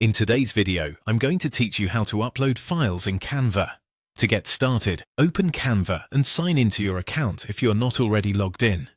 In today's video, I'm going to teach you how to upload files in Canva. To get started, open Canva and sign into your account if you're not already logged in.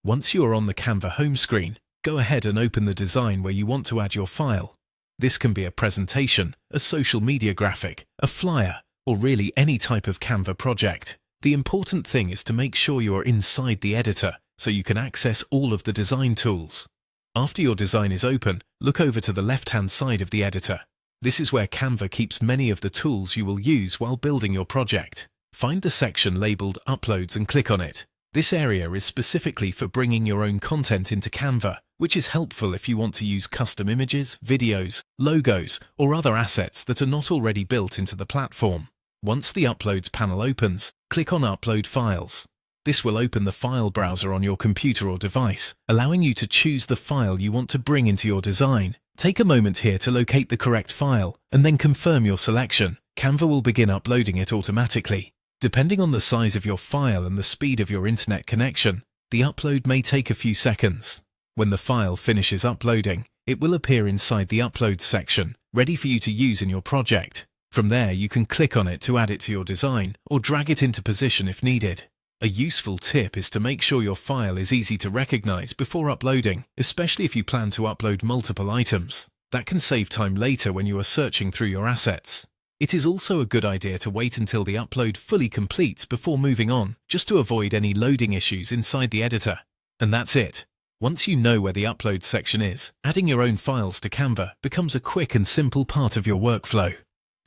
Once you are on the Canva home screen, go ahead and open the design where you want to add your file. This can be a presentation, a social media graphic, a flyer, or really any type of Canva project. The important thing is to make sure you are inside the editor so you can access all of the design tools. After your design is open, look over to the left-hand side of the editor. This is where Canva keeps many of the tools you will use while building your project. Find the section labeled Uploads and click on it. This area is specifically for bringing your own content into Canva, which is helpful if you want to use custom images, videos, logos, or other assets that are not already built into the platform. Once the Uploads panel opens, click on Upload Files. This will open the file browser on your computer or device, allowing you to choose the file you want to bring into your design. Take a moment here to locate the correct file, and then confirm your selection. Canva will begin uploading it automatically. Depending on the size of your file and the speed of your internet connection, the upload may take a few seconds. When the file finishes uploading, it will appear inside the Uploads section, ready for you to use in your project. From there, you can click on it to add it to your design, or drag it into position if needed. A useful tip is to make sure your file is easy to recognize before uploading, especially if you plan to upload multiple items. That can save time later when you are searching through your assets. It is also a good idea to wait until the upload fully completes before moving on, just to avoid any loading issues inside the editor. And that's it. Once you know where the upload section is, adding your own files to Canva becomes a quick and simple part of your workflow.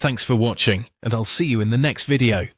Thanks for watching, and I'll see you in the next video.